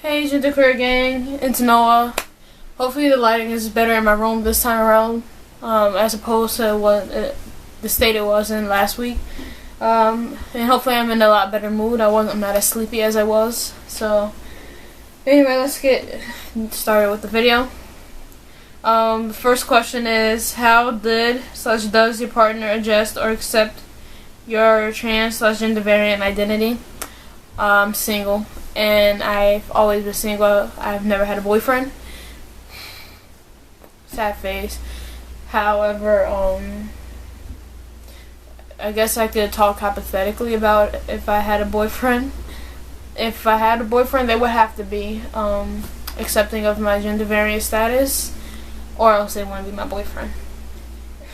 Hey Gender Queer Gang, it's Noah. Hopefully the lighting is better in my room this time around, as opposed to the state it was in last week. And hopefully I'm in a lot better mood. I'm not as sleepy as I was. So anyway, let's get started with the video. The first question is, how does your partner adjust or accept your trans/gender variant identity? I'm single, and I've always been single. I've never had a boyfriend. Sad face. However, I guess I could talk hypothetically about if I had a boyfriend. If I had a boyfriend, they would have to be accepting of my gender variant status, or else they wouldn't be my boyfriend.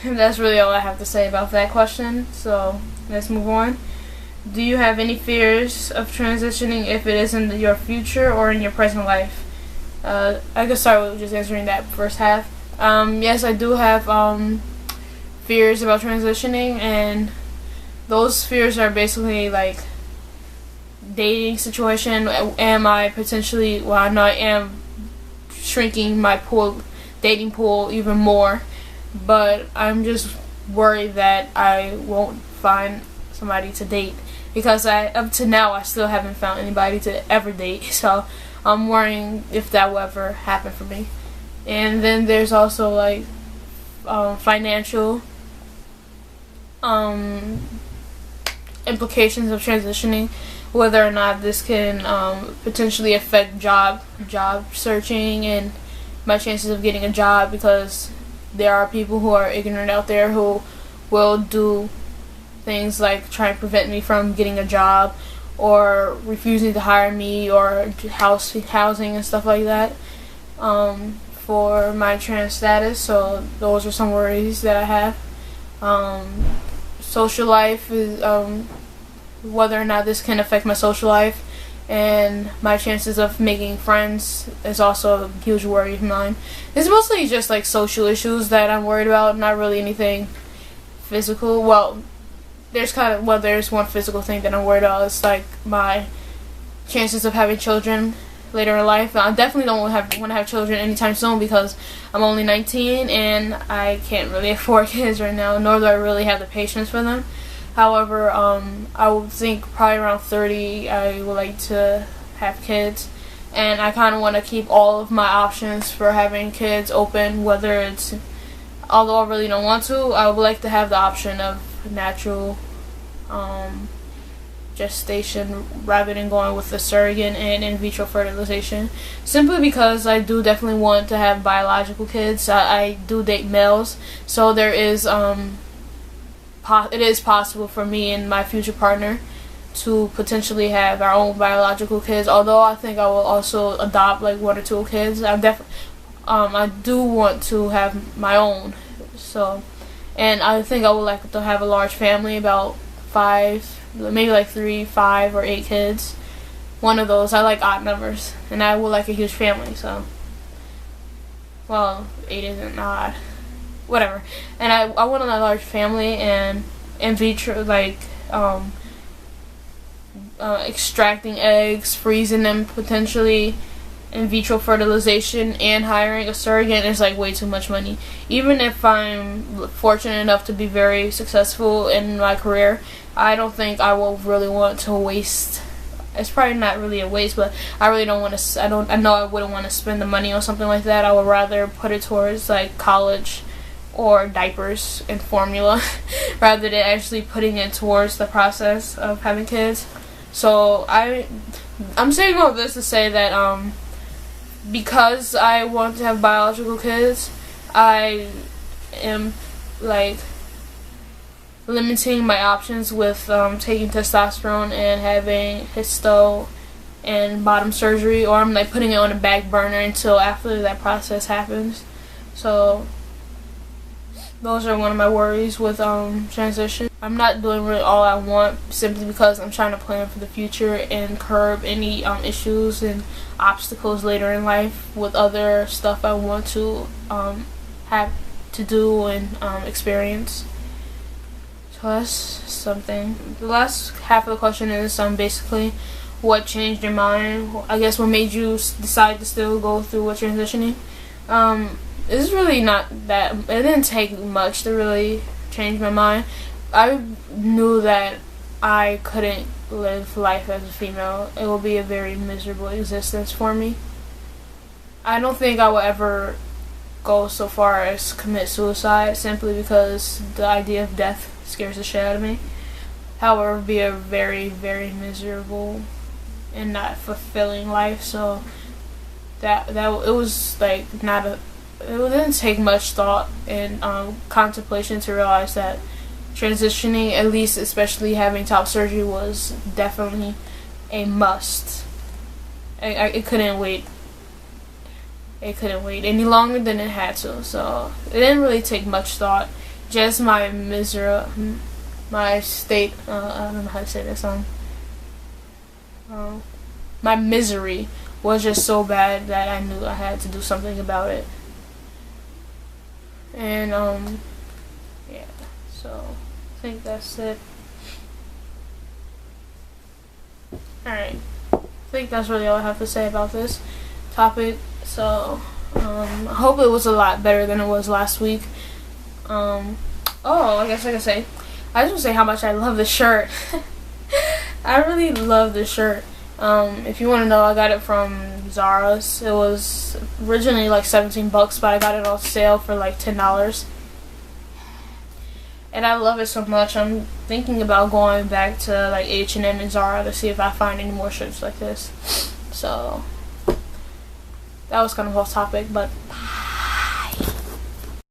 And that's really all I have to say about that question. So let's move on. Do you have any fears of transitioning if it is in your future or in your present life? I could start with just answering that first half. Yes, I do have fears about transitioning, and those fears are basically like dating situation. Am I potentially, well, I know I am shrinking my dating pool even more, but I'm just worried that I won't find somebody to date, because up to now I still haven't found anybody to ever date, so I'm worrying if that will ever happen for me. And then there's also like financial implications of transitioning, whether or not this can potentially affect job searching and my chances of getting a job, because there are people who are ignorant out there who will do things like try and prevent me from getting a job, or refusing to hire me, or housing and stuff like that for my trans status. So those are some worries that I have. Social life is whether or not this can affect my social life and my chances of making friends is also a huge worry of mine. It's mostly just like social issues that I'm worried about, not really anything physical. Well, there's one physical thing that I'm worried about. It's like my chances of having children later in life. I definitely don't want to have children anytime soon, because I'm only 19 and I can't really afford kids right now, nor do I really have the patience for them. However, I would think probably around 30 I would like to have kids, and I kind of want to keep all of my options for having kids open, whether it's, although I really don't want to, I would like to have the option of natural gestation rather than going with the surrogate and in vitro fertilization, simply because I do definitely want to have biological kids. I do date males, so there is it is possible for me and my future partner to potentially have our own biological kids, although I think I will also adopt like 1 or 2 kids. I do want to have my own, so, and I think I would like to have a large family, about 5, maybe like 3, 5, or 8 kids. One of those. I like odd numbers, and I would like a huge family, so, well, 8 isn't odd. Whatever. And I want a large family, and in vitro, like extracting eggs, freezing them potentially, in vitro fertilization, and hiring a surrogate is like way too much money. Even if I'm fortunate enough to be very successful in my career, I don't think I will really want to waste. It's probably not really a waste, but I really don't want to. I know I wouldn't want to spend the money on something like that. I would rather put it towards like college or diapers and formula rather than actually putting it towards the process of having kids. So I'm saying all this to say that because I want to have biological kids, I am like limiting my options with taking testosterone and having histo and bottom surgery, or I'm like putting it on a back burner until after that process happens. So those are one of my worries with transition. I'm not doing really all I want, simply because I'm trying to plan for the future and curb any issues and obstacles later in life with other stuff I want to have to do and experience. So that's something. The last half of the question is basically, what changed your mind? I guess what made you decide to still go through with transitioning? It's really not that. It didn't take much to really change my mind. I knew that I couldn't live life as a female. It would be a very miserable existence for me. I don't think I will ever go so far as commit suicide simply because the idea of death scares the shit out of me. However, it would be a very, very miserable and not fulfilling life. So that it was like not a. It didn't take much thought and contemplation to realize that transitioning, at least especially having top surgery, was definitely a must. It couldn't wait. It couldn't wait any longer than it had to. So it didn't really take much thought. Just my state. I don't know how to say this. My misery was just so bad that I knew I had to do something about it. And yeah. So I think that's it. Alright. I think that's really all I have to say about this topic. So I hope it was a lot better than it was last week. I guess I can say, I just want to say how much I love this shirt. I really love this shirt. If you want to know, I got it from Zara's. It was originally like $17, but I got it on sale for like $10. And I love it so much. I'm thinking about going back to like H&M and Zara to see if I find any more shirts like this. So that was kind of off topic, but